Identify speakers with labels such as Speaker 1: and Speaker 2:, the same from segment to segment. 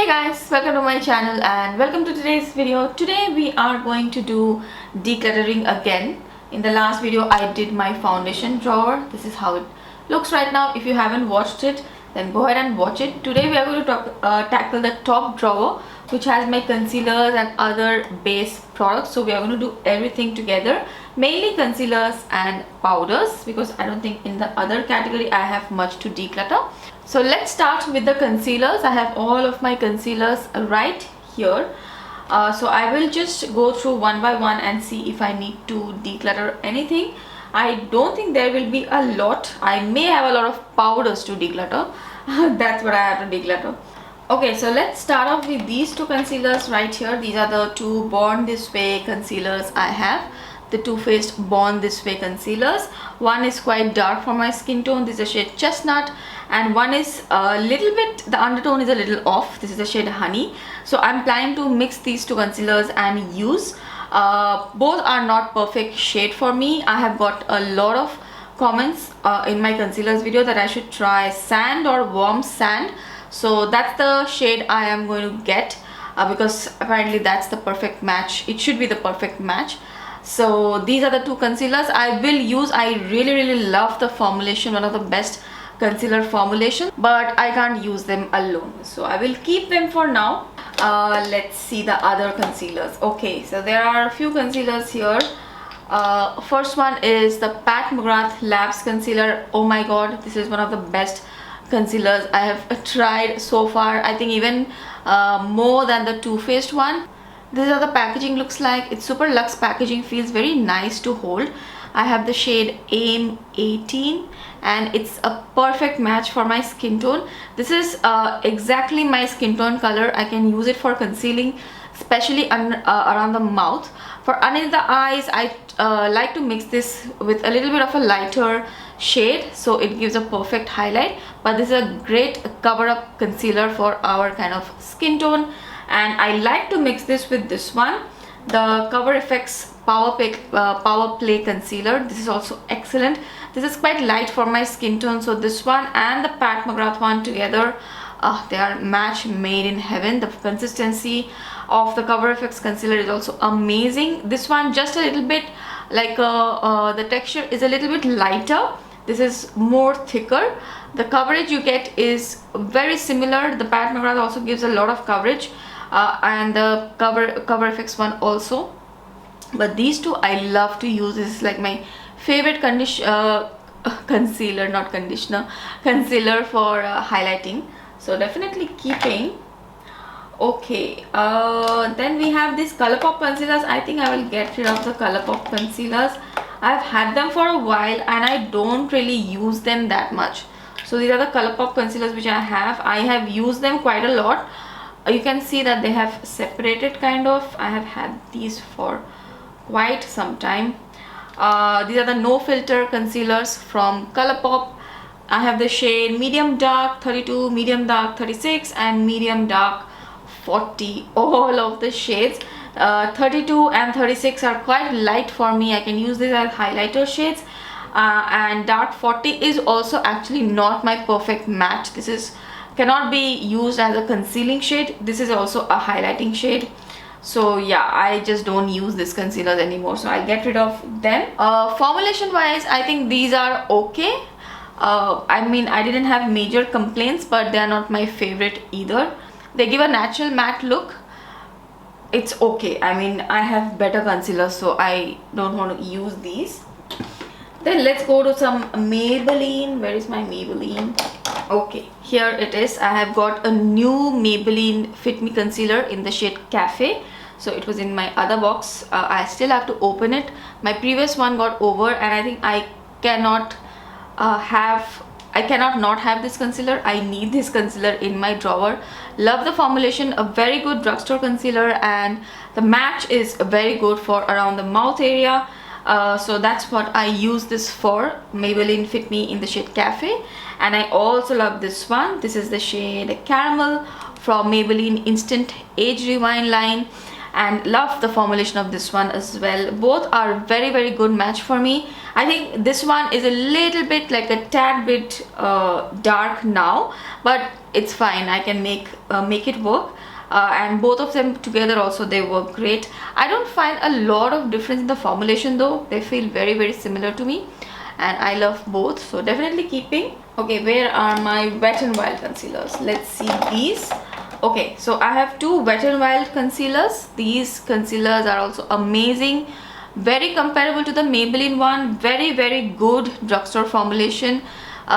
Speaker 1: guys, welcome to my channel and welcome to today's video. Today we are going to do decluttering again. In the last video I did my foundation drawer. This is how it looks right now. If you haven't watched it, then go ahead and watch it. Today we are going to tackle the top drawer, which has my concealers and other base products. So we are going to do everything together, mainly concealers and powders, because I don't think in the other category I have much to declutter. So let's start with the concealers. I have all of my concealers right here. So I will just go through one by one and see if I need to declutter anything. I don't think there will be a lot. I may have a lot of powders to declutter. That's what I have to declutter. Okay, so let's start off with these two concealers right here. These are the two Born This Way concealers I have. The Too Faced Born This Way concealers. One is quite dark for my skin tone. This is the shade Chestnut, and one is a little bit, the undertone is a little off. This is the shade Honey. So I'm planning to mix these two concealers and use. Both are not perfect shade for me. I have got a lot of comments in my concealers video that I should try sand or warm sand. So that's the shade I am going to get because apparently that's the perfect match. It should be the perfect match. So these are the two concealers I will use. I really love the formulation, one of the best concealer formulation, but I can't use them alone, so I will keep them for now. Let's see the other concealers. Okay, so there are a few concealers here. First one is the Mcgrath Labs concealer. Oh my god, this is one of the best concealers I have tried so far. I think even more than the Too Faced one. This is how the packaging looks like. It's super luxe packaging, feels very nice to hold. I have the shade Aim 18 and it's a perfect match for my skin tone. This is exactly my skin tone color. I can use it for concealing, especially around the mouth. For underneath the eyes, I like to mix this with a little bit of a lighter shade, so it gives a perfect highlight. But this is a great cover-up concealer for our kind of skin tone. And I like to mix this with this one, the Cover FX Power Play Concealer. This is also excellent. This is quite light for my skin tone, so this one and the Mcgrath one together, they are match made in heaven. The consistency of the Cover FX concealer is also amazing. This one just a little bit like the texture is a little bit lighter. This is more thicker. The coverage you get is very similar. The Mcgrath also gives a lot of coverage. And the Cover FX one also, but these two I love to use. This is like my favorite concealer, not conditioner, concealer for highlighting, so definitely keeping. Okay, then we have these Colourpop concealers. I think I will get rid of the Colourpop concealers. I've had them for a while and I don't really use them that much. So these are the Colourpop concealers which I have used them quite a lot. You can see that they have separated kind of. I have had these for quite some time. These are the No Filter concealers from Colourpop. I have the shade Medium Dark 32, Medium Dark 36 and Medium Dark 40. All of the shades. 32 and 36 are quite light for me. I can use this as highlighter shades. And Dark 40 is also actually not my perfect match. This is cannot be used as a concealing shade. This is also a highlighting shade. So yeah, I just don't use this concealers anymore, so I'll get rid of them. Formulation wise, I think these are okay. I mean, I didn't have major complaints, but they are not my favorite either. They give a natural matte look. It's okay. I mean, I have better concealers, so I don't want to use these. Then let's go to some Maybelline. Where is my Maybelline? Okay, here it is. I have got a new Maybelline Fit Me concealer in the shade Cafe. So it was in my other box. I still have to open it. My previous one got over and I think I cannot not have this concealer. I need this concealer in my drawer. Love the formulation, a very good drugstore concealer, and the match is very good for around the mouth area. So that's what I use this for, Maybelline Fit Me in the shade Cafe. And I also love this one. This is the shade Caramel from Maybelline Instant Age Rewind line. and love the formulation of this one as well. Both are very good match for me. I think this one is a little bit like a tad bit dark now, but it's fine. I can make it work. And both of them together also, they work great. I don't find a lot of difference in the formulation though. They feel very similar to me, and I love both, so definitely keeping. Okay, where are my Wet n Wild concealers? Let's see these. Okay, so I have two Wet n Wild concealers. These concealers are also amazing, very comparable to the Maybelline one. Very good drugstore formulation,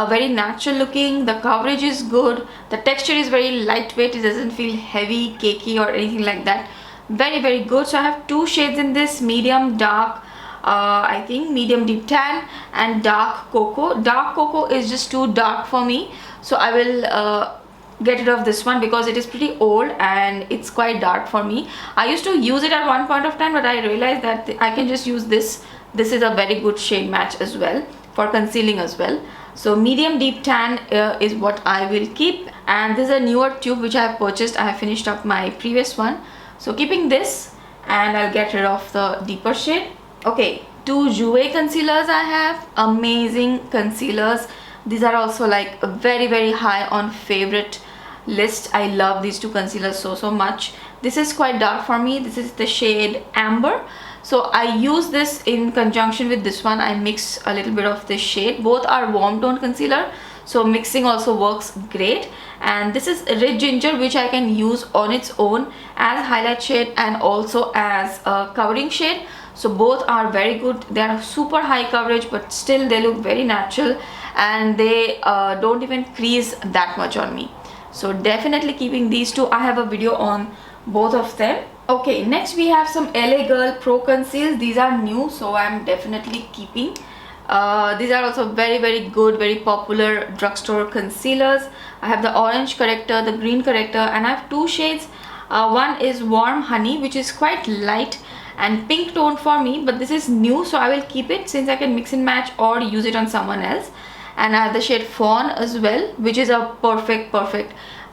Speaker 1: very natural looking. The coverage is good, the texture is very lightweight, it doesn't feel heavy, cakey or anything like that. Very good. So I have two shades in this, medium dark, I think medium deep tan, and dark cocoa. Dark cocoa is just too dark for me, so I will get rid of this one because it is pretty old and it's quite dark for me. I used to use it at one point of time, but I realized that I can just use this. This is a very good shade match as well for concealing as well. So medium deep tan is what I will keep, and this is a newer tube which I have purchased. I have finished up my previous one, so keeping this, and I'll get rid of the deeper shade. Okay, two Jouer concealers I have. Amazing concealers. These are also like very high on favorite list. I love these two concealers so much. This is quite dark for me. This is the shade Amber, so I use this in conjunction with this one. I mix a little bit of this shade. Both are warm tone concealer, so mixing also works great. And this is Red Ginger, which I can use on its own as highlight shade and also as a covering shade. So both are very good. They are super high coverage, but still they look very natural, and they don't even crease that much on me. So definitely keeping these two. I have a video on both of them. Okay, next we have some LA Girl Pro Conceals. These are new, so I'm definitely keeping. These are also very good, very popular drugstore concealers. I have the orange corrector, the green corrector, and I have two shades. One is Warm Honey, which is quite light and pink tone for me, but this is new, so I will keep it since I can mix and match or use it on someone else. And I have the shade Fawn as well, which is a perfect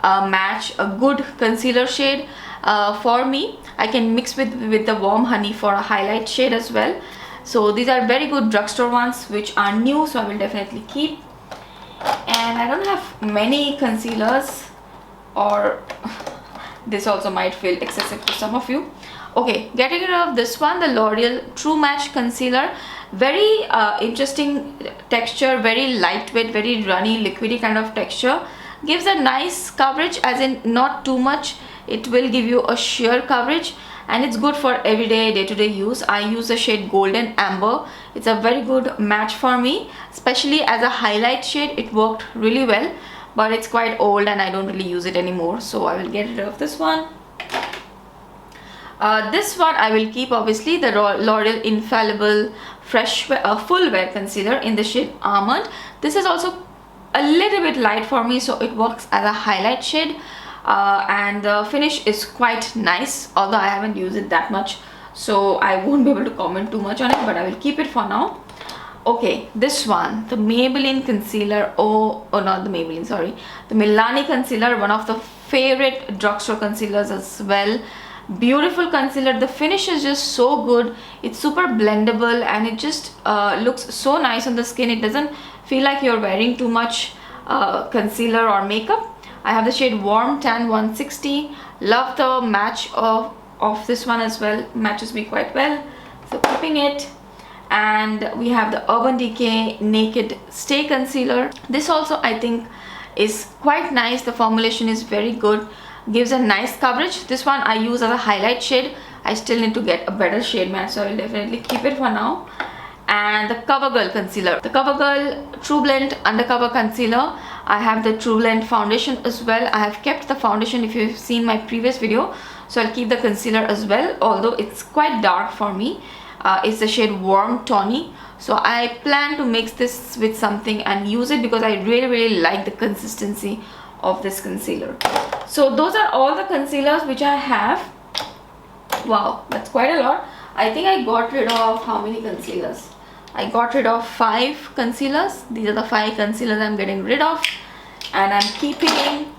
Speaker 1: match, a good concealer shade for me. I can mix with the Warm Honey for a highlight shade as well. So these are very good drugstore ones which are new, so I will definitely keep. And I don't have many concealers, or this also might feel excessive to some of you. Okay, getting rid of this one, the L'Oreal True Match Concealer. Very interesting texture, very lightweight, very runny, liquidy kind of texture. Gives a nice coverage, as in not too much. It will give you a sheer coverage, and it's good for everyday, day-to-day use. I use the shade Golden Amber. It's a very good match for me, especially as a highlight shade. It worked really well, but it's quite old and I don't really use it anymore, so I will get rid of this one. This one I will keep, obviously, the L'Oreal Infallible Full Wear Concealer in the shade Almond. This is also a little bit light for me, so it works as a highlight shade, and the finish is quite nice, although I haven't used it that much, so I won't be able to comment too much on it, but I will keep it for now. Okay, this one, the Maybelline concealer. Oh not the Maybelline, sorry, the Milani concealer, one of the favorite drugstore concealers as well. Beautiful concealer. The finish is just so good. It's super blendable, and it just looks so nice on the skin. It doesn't feel like you're wearing too much concealer or makeup. I have the shade Warm Tan 160. Love the match of this one as well. Matches me quite well, so keeping it. And we have the Urban Decay Naked Stay Concealer. This also I think is quite nice. The formulation is very good, gives a nice coverage. This one I use as a highlight shade. I still need to get a better shade match, so I will definitely keep it for now. And the Covergirl Concealer, the Covergirl True Blend Undercover Concealer. I have the True Blend foundation as well. I have kept the foundation if you've seen my previous video, so I'll keep the concealer as well, although it's quite dark for me. It's the shade Warm Tawny, so I plan to mix this with something and use it because I really like the consistency of this concealer. So those are all the concealers which I have. Wow, that's quite a lot. I think I got rid of how many concealers? I got rid of 5 concealers. These are the 5 concealers I'm getting rid of, and I'm keeping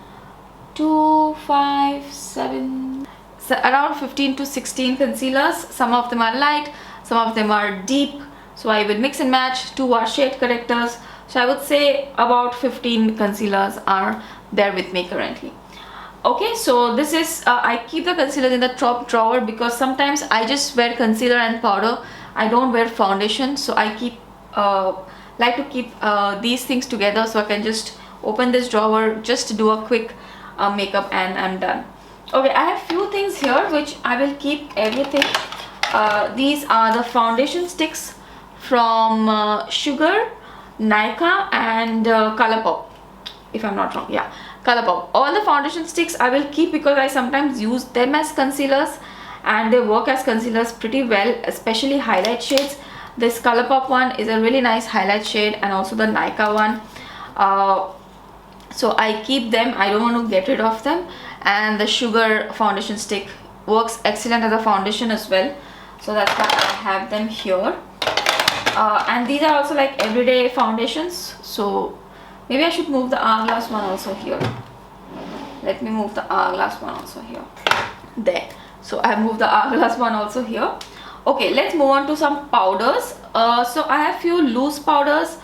Speaker 1: 2, 5, 7 around 15 to 16 concealers. Some of them are light, some of them are deep, so I will mix and match. 2 are shade correctors, so I would say about 15 concealers are there with me currently. Okay, so this is I keep the concealer in the top drawer because sometimes I just wear concealer and powder. I don't wear foundation, so I keep like to keep these things together, so I can just open this drawer, just do a quick makeup, and I'm done. Okay, I have few things here which I will keep everything. These are the foundation sticks from Sugar, Nykaa and Colourpop, if I'm not wrong. Yeah, Colourpop. All the foundation sticks I will keep because I sometimes use them as concealers and they work as concealers pretty well, especially highlight shades. This Colourpop one is a really nice highlight shade, and also the Nykaa one. So I keep them, I don't want to get rid of them. And the Sugar foundation stick works excellent as a foundation as well, so that's why I have them here. And these are also like everyday foundations, so maybe I should move the Hourglass one also here. Let me move the Hourglass one also here. There. So I have moved the Hourglass one also here. Okay, let's move on to some powders. So I have few loose powders.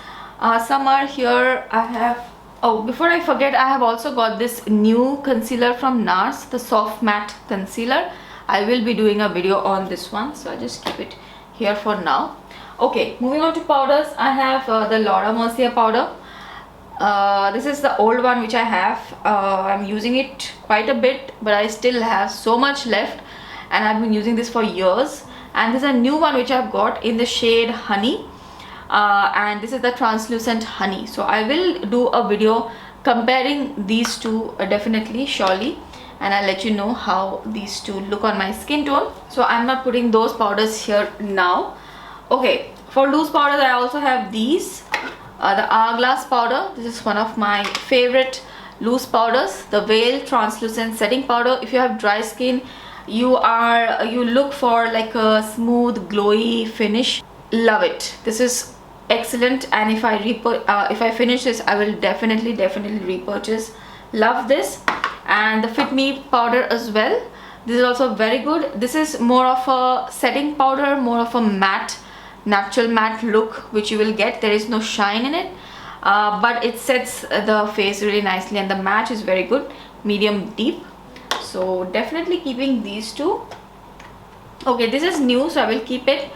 Speaker 1: Some are here. I have, oh, before I forget, I have also got this new concealer from NARS, the soft matte concealer. I will be doing a video on this one, so I just keep it here for now. Okay, moving on to powders, I have the Laura Mercier powder. This is the old one which I have. I'm using it quite a bit, but I still have so much left, and I've been using this for years. And this is a new one which I've got in the shade Honey, and this is the translucent Honey. So I will do a video comparing these two, definitely, surely, and I'll let you know how these two look on my skin tone. So I'm not putting those powders here now. Okay, for loose powders I also have these, the Hourglass powder. This is one of my favorite loose powders, the Veil translucent setting powder. If you have dry skin, you look for like a smooth glowy finish, love it. This is excellent, and if I finish this, I will definitely repurchase. Love this. And the Fit Me powder as well, this is also very good. This is more of a setting powder, more of a matte, natural matte look which you will get. There is no shine in it, but it sets the face really nicely, and the match is very good, medium deep. So definitely keeping these two. Okay, this is new, so I will keep it.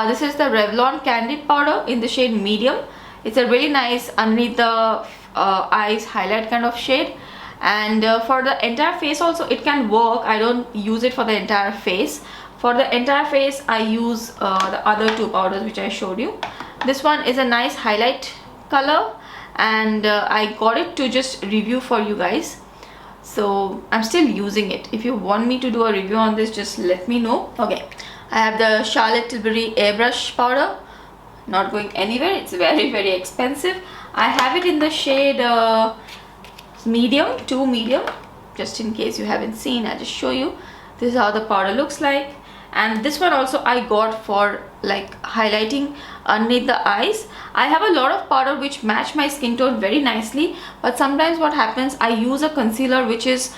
Speaker 1: This is the Revlon Candid powder in the shade medium. It's a really nice underneath the eyes highlight kind of shade, and for the entire face also it can work. I don't use it for the entire face. For the entire face I use the other two powders which I showed you. This one is a nice highlight color, and I got it to just review for you guys, so I'm still using it. If you want me to do a review on this, just let me know. Okay, I have the Charlotte Tilbury Airbrush powder, not going anywhere. It's very expensive. I have it in the shade medium, 2 medium, just in case you haven't seen. I'll just show you. This is how the powder looks like. And this one also I got for like highlighting underneath the eyes. I have a lot of powder which match my skin tone very nicely, but sometimes what happens, I use a concealer which is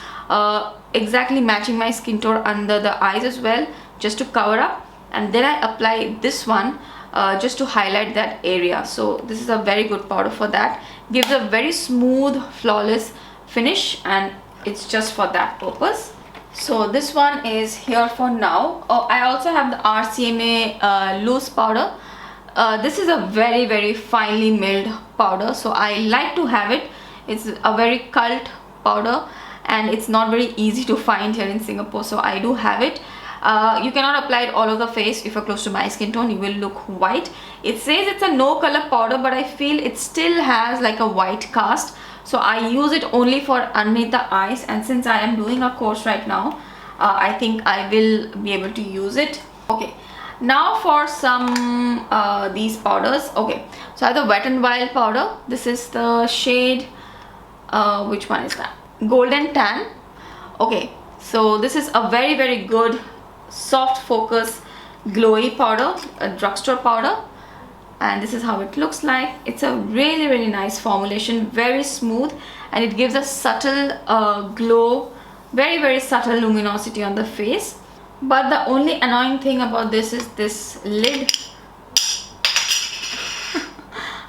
Speaker 1: exactly matching my skin tone under the eyes as well, just to cover up, and then I apply this one just to highlight that area. So this is a very good powder for that. Gives a very smooth, flawless finish, and it's just for that purpose. So this one is here for now. Oh, I also have the Rcma loose powder. This is a very finely milled powder, so I like to have it. It's a very cult powder, and it's not very easy to find here in Singapore, so I do have it. You cannot apply it all over the face. If you're close to my skin tone, you will look white. It says it's a no color powder, but I feel it still has like a white cast, so I use it only for underneath the eyes. And since I am doing a course right now, I think I will be able to use it. Okay, now for some these powders. Okay, so I have the Wet n Wild powder. This is the shade which one is that? Golden Tan. Okay, so this is a very good soft focus glowy powder, a drugstore powder, and this is how it looks like. It's a really nice formulation, very smooth, and it gives a subtle glow very subtle luminosity on the face. But the only annoying thing about this is this lid.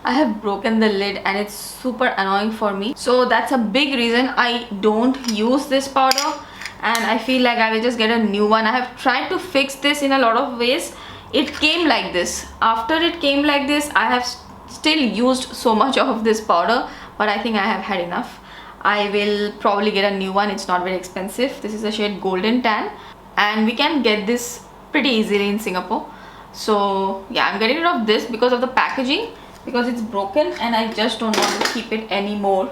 Speaker 1: I have broken the lid and it's super annoying for me. So that's a big reason I don't use this powder, and I feel like I will just get a new one. I have tried to fix this in a lot of ways. It came like this. After it came like this, I have still used so much of this powder, but I think I have had enough. I will probably get a new one. It's not very expensive. This is the shade Golden Tan, and we can get this pretty easily in Singapore. So yeah, I'm getting rid of this because of the packaging, because it's broken and I just don't want to keep it anymore.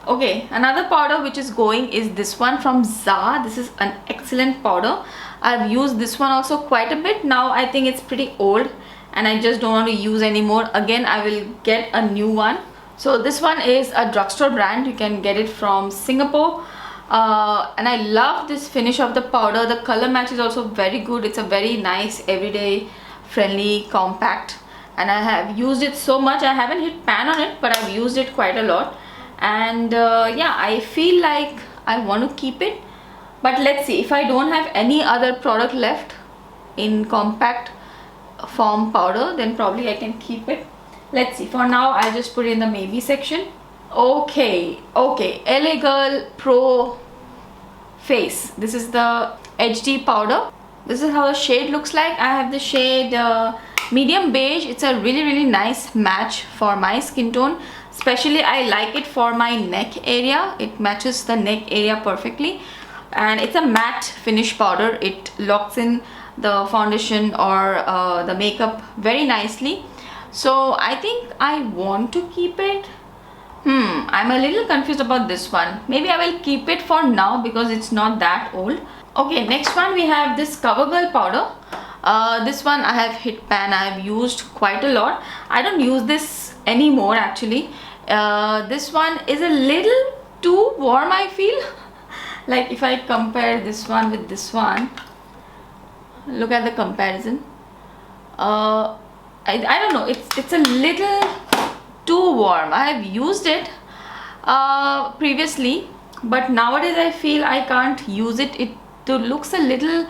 Speaker 1: Okay, another powder which is going is this one from ZA. This is an excellent powder. I've used this one also quite a bit. Now I think it's pretty old and I just don't want to use anymore. Again, I will get a new one. So this one is a drugstore brand. You can get it from Singapore. And I love this finish of the powder. The color match is also very good. It's a very nice, everyday friendly, compact, and I have used it so much. I haven't hit pan on it, but I've used it quite a lot, and yeah, I feel like I want to keep it. But let's see, if I don't have any other product left in compact form powder, then probably I can keep it. Let's see. For now, I'll just put it in the maybe section. Okay, LA Girl Pro Face. This is the HD powder. This is how the shade looks like. I have the shade medium beige. It's a really nice match for my skin tone. Especially I like it for my neck area. It matches the neck area perfectly. And it's a matte finish powder. It locks in the foundation or the makeup very nicely. So I think I want to keep it. I'm a little confused about this one. Maybe I will keep it for now because it's not that old. Okay, next one we have this Covergirl powder. This one I have hit pan. I have used quite a lot. I don't use this anymore actually. This one is a little too warm, I feel. Like if I compare this one with this one, look at the comparison. I don't know, it's a little too warm. I have used it previously, but nowadays I feel I can't use it. It looks a little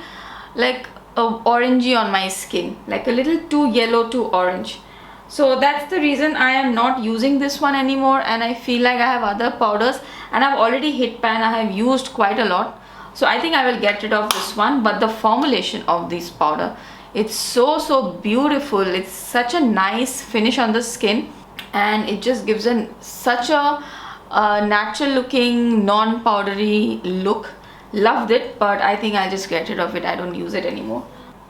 Speaker 1: like orangey on my skin, like a little too yellow to orange. So that's the reason I am not using this one anymore, and I feel like I have other powders and I've already hit pan. I have used quite a lot, so I think I will get rid of this one. But the formulation of this powder, it's so beautiful. It's such a nice finish on the skin, and it just gives such a natural looking, non-powdery look. Loved it, but I think I'll just get rid of it. I don't use it anymore.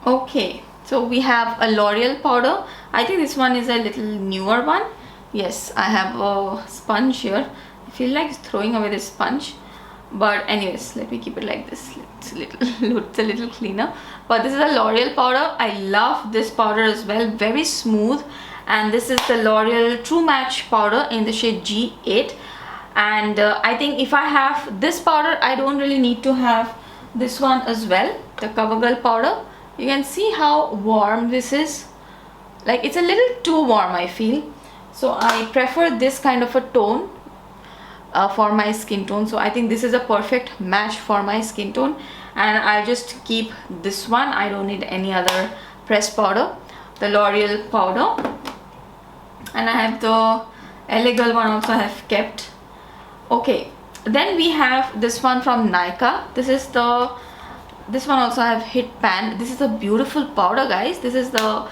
Speaker 1: Okay, so we have a L'Oreal powder. I think this one is a little newer one. Yes, I have a sponge here. I feel like throwing away this sponge, but anyways, let me keep it like this. It's a little cleaner. But this is a L'Oreal powder. I love this powder as well. Very smooth. And this is the L'Oreal True Match powder in the shade G8. And I think if I have this powder, I don't really need to have this one as well, the Covergirl powder. You can see how warm this is. Like it's a little too warm, I feel. So I prefer this kind of a tone for my skin tone. So I think this is a perfect match for my skin tone, and I'll just keep this one. I don't need any other pressed powder. The L'Oreal powder, and I have the LA Girl one also I have kept. Okay, then we have this one from Nykaa. This one also I have hit pan. This is a beautiful powder, guys. This is the,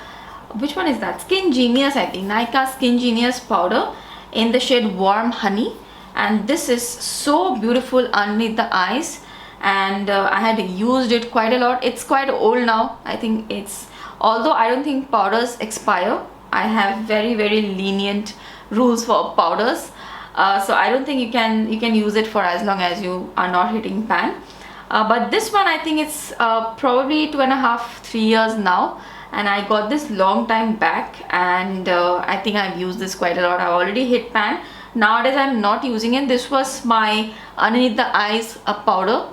Speaker 1: which one is that? Skin Genius, I think. Nykaa Skin Genius powder in the shade Warm Honey. And this is so beautiful underneath the eyes. And I had used it quite a lot. It's quite old now. I think it's, although I don't think powders expire. I have very lenient rules for powders. So I don't think you can use it for as long as you are not hitting pan. But this one, I think it's probably 2.5-3 years now, and I got this long time back, and I think I've used this quite a lot. I've already hit pan. Nowadays I'm not using it. This was my underneath the eyes powder,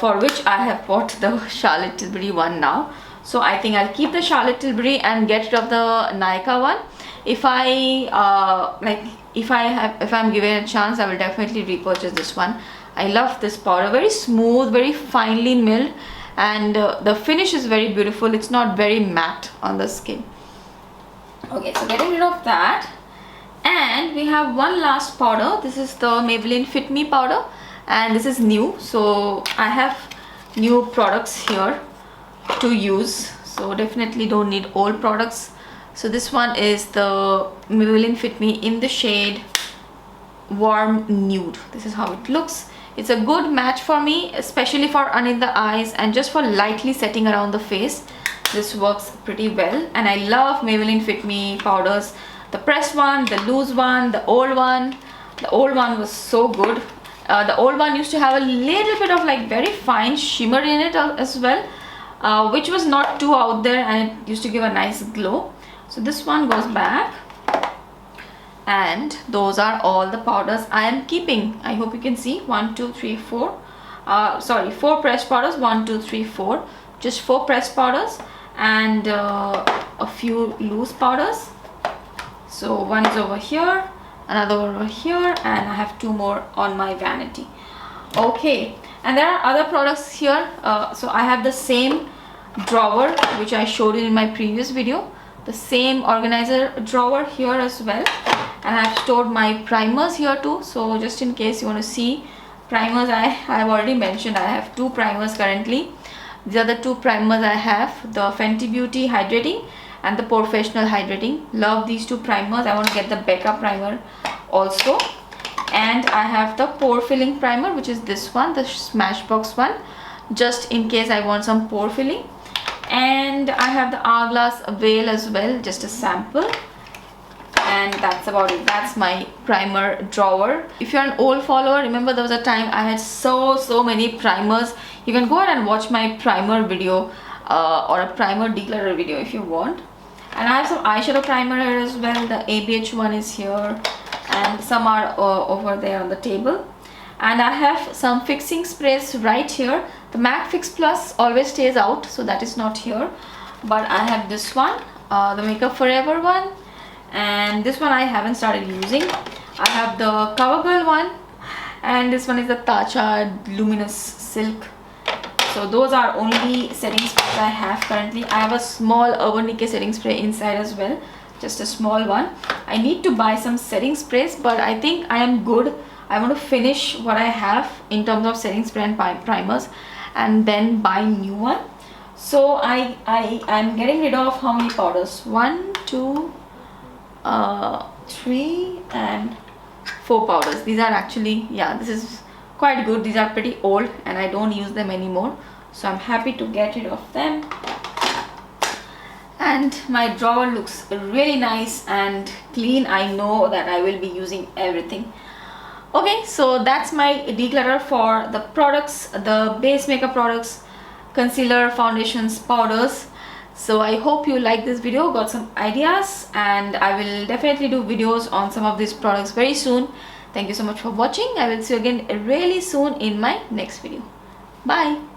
Speaker 1: for which I have bought the Charlotte Tilbury one now. So I think I'll keep the Charlotte Tilbury and get rid of the Nykaa one. If I'm given a chance, I will definitely repurchase this one. I love this powder. Very smooth, very finely milled, and the finish is very beautiful. It's not very matte on the skin. Okay, so getting rid of that, and we have one last powder. This is the Maybelline Fit Me Powder, and this is new, so I have new products here to use, so definitely don't need old products. So this one is the Maybelline Fit Me in the shade Warm Nude. This is how it looks. It's a good match for me, especially for under the eyes and just for lightly setting around the face. This works pretty well, and I love Maybelline Fit Me powders. The pressed one, the loose one, the old one. The old one was so good. The old one used to have a little bit of like very fine shimmer in it as well, which was not too out there, and it used to give a nice glow. So this one goes back, and those are all the powders I am keeping. I hope you can see 1 2 3 4 4 pressed powders. 1 2 3 4, just 4 pressed powders, and a few loose powders. So one is over here, another over here, and I have 2 more on my vanity. Okay, and there are other products here. So I have the same drawer which I showed you in my previous video, the same organizer drawer here as well, and I have stored my primers here too. So just in case you want to see primers, I have already mentioned I have 2 primers currently. These are the 2 primers I have, the Fenty Beauty Hydrating and the Professional Hydrating. Love these 2 primers. I want to get the Becca primer also, and I have the pore filling primer, which is this one, the Smashbox one, just in case I want some pore filling. And I have the Hourglass Veil as well, just a sample, and that's about it. That's my primer drawer. If you're an old follower, remember there was a time I had so many primers. You can go ahead and watch my primer video or a primer declutter video if you want. And I have some eyeshadow primer here as well. The ABH one is here, and some are over there on the table. And I have some fixing sprays right here. The MAC Fix Plus always stays out, so that is not here, but I have this one, the Makeup Forever one, and this one I haven't started using. I have the Covergirl one, and this one is the Tatcha Luminous Silk. So those are only setting sprays I have currently. I have a small Urban Decay setting spray inside as well, just a small one. I need to buy some setting sprays, but I think I am good. I want to finish what I have in terms of setting spray and primers, and then buy new one. So I'm getting rid of how many powders? 1 2 3 and 4 powders. These are actually, yeah, this is quite good. These are pretty old and I don't use them anymore, so I'm happy to get rid of them. And my drawer looks really nice and clean. I know that I will be using everything. Okay, so that's my declutter for the products, the base makeup products, concealer, foundations, powders. So I hope you like this video, got some ideas, and I will definitely do videos on some of these products very soon. Thank you so much for watching. I will see you again really soon in my next video. Bye.